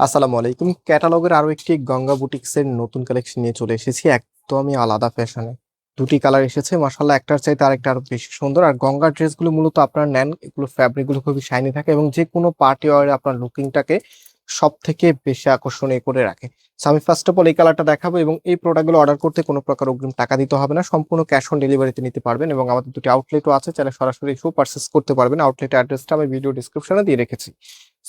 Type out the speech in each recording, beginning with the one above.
আসসালামু আলাইকুম। ক্যাটালগের আরো একটি গঙ্গা বুটিক্সের নতুন কালেকশন নিয়ে চলে এসেছি একদমই আলাদা ফ্যাশনে। দুটি কালার এসেছে, মাশাআল্লাহ, একটার চাইতে আরেকটা আরো বেশি সুন্দর। আর গঙ্গার ড্রেসগুলো মূলত আপনারা নেন, এগুলো ফ্যাব্রিক গুলো খুবই শাইনি থাকে এবং যে কোনো পার্টি ওয়ারে আপনার লুকিংটাকে সব থেকে বেশি আকর্ষণীয় করে রাখে। সো আমি ফার্স্ট অফ অল এই কালারটা দেখাবো এবং এই প্রোডাক্টগুলো অর্ডার করতে কোনো প্রকার অগ্রিম টাকা দিতে হবে না, সম্পূর্ণ ক্যাশ অন ডেলিভারিতে নিতে পারবেন এবং আমাদের দুটি আউটলেটও আছে, চাইলে সরাসরি এসেও পারচেস করতে পারবেন। আউটলেটের অ্যাড্রেসটা আমি ভিডিও ডিসক্রিপশনে দিয়ে রেখেছি।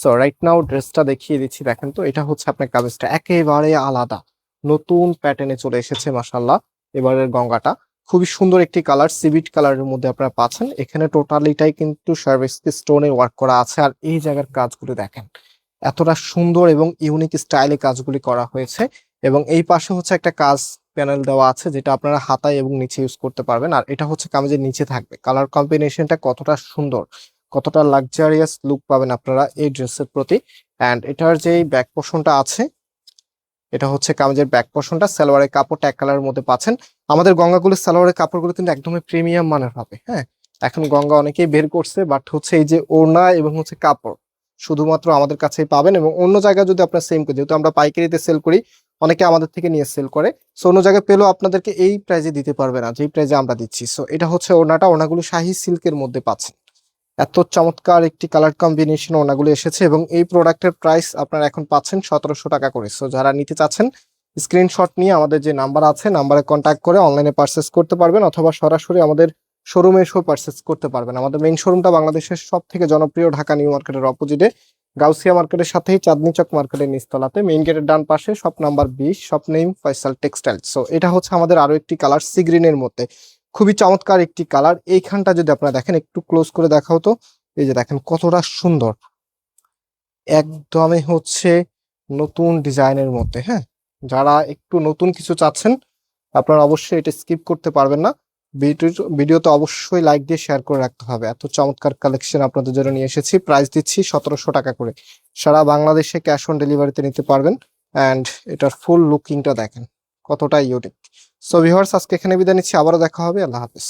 সো রাইট নাও ড্রেসটা দেখিয়ে দিচ্ছি, দেখেন তো। এটা হচ্ছে আপনার কামিজটা একেবারে আলাদা, নতুন প্যাটার্নে চলে এসেছে মাশাআল্লাহ। এবারের গঙ্গাটা খুবই সুন্দর একটি কালার, সিভিট কালারের মধ্যে আপনারা পাচ্ছেন। এখানে টোটালিটাই কিন্তু সার্ভিস স্টোনে ওয়ার্ক করা আছে। আর এই জায়গার কাজগুলো দেখেন, এতটা সুন্দর এবং ইউনিক স্টাইলে কাজগুলি করা হয়েছে। এবং এই পাশে হচ্ছে একটা কাজ প্যানেল দেওয়া আছে, যেটা আপনারা হাতায় এবং নিচে ইউজ করতে পারবেন। আর এটা হচ্ছে কামিজের নিচে থাকবে। কালার কম্বিনেশনটা কতটা সুন্দর, কতটা লাক্সারিয়াস লুক পাবেন আপনারা এই ড্রেসের প্রতি। অ্যান্ড এটার যে ব্যাক পোর্শনটা আছে, এটা হচ্ছে কামিজের ব্যাক পোর্শনটা। সালোয়ারের কাপড়টা এক কালারের মধ্যে পাচ্ছেন। আমাদের গঙ্গাগুলোর সালোয়ারের কাপড়গুলো কিন্তু একদমই প্রিমিয়াম মানের হবে। হ্যাঁ, এখন গঙ্গা অনেকেই বের করছে, বাট হচ্ছে এই যে ওড়না এবং হচ্ছে কাপড় শুধুমাত্র আমাদের কাছেই পাবেন। এবং অন্য জায়গায় যদি আপনার সেম করি, যেহেতু আমরা পাইকারিতে সেল করি, অনেকে আমাদের থেকে নিয়ে সেল করে, সো অন্য জায়গায় পেলেও আপনাদেরকে এই প্রাইজে দিতে পারবে না যেই প্রাইজে আমরা দিচ্ছি। সো এটা হচ্ছে ওড়নাটা, ওড়নাগুলো শাহি সিল্কের মধ্যে পাচ্ছেন। এত চমৎকার একটি কালার কম্বিনেশন ওনাগুলো এসেছে এবং এই প্রোডাক্টের প্রাইস আপনারা এখন পাচ্ছেন 1700 টাকা করে। সো যারা নিতে চাচ্ছেন, স্ক্রিনশট নিয়ে আমাদের যে নাম্বার আছে, নাম্বারে কন্ট্যাক্ট করে অনলাইনে পারচেস করতে পারবেন, অথবা সরাসরি আমাদের শোরুমে এসেও পারচেস করতে পারবেন। আমাদের মেইন শোরুমটা বাংলাদেশের সব থেকে জনপ্রিয় ঢাকা নিউ মার্কেটের অপোজিটে, গাউসিয়া মার্কেটের সাথেই চাঁদনি চক মার্কেটের নিচতলাতে, মেইন গেটের ডান পাশে, shop number 20, shop name Faisal textile. So এটা হচ্ছে আমাদের আরো একটি কালার, সি গ্রিনের মধ্যে খুবই চমৎকার একটি কালার। এইখানটা যদি আপনারা দেখেন, একটু ক্লোজ করে দেখাও তো। এই যে দেখেন কতটা সুন্দর, একদমই হচ্ছে নতুন ডিজাইনের মধ্যে। হ্যাঁ, যারা একটু নতুন কিছু চাচ্ছেন, আপনারা অবশ্যই এটা স্কিপ করতে পারবেন না। ভিডিওতে অবশ্যই লাইক দিয়ে শেয়ার করে রাখতে হবে। এত চমৎকার কালেকশন আপনাদের জন্য নিয়ে এসেছি। প্রাইস দিচ্ছি 1700 টাকা করে। সারা বাংলাদেশে ক্যাশ অন ডেলিভারিতে নিতে পারবেন। অ্যান্ড এটার ফুল লুকিংটা দেখেন কতটা ইউনিক। সো ভিউয়ার্স, আজকে এখানে বিদায় নিচ্ছি, আবারও দেখা হবে। আল্লাহ হাফেজ।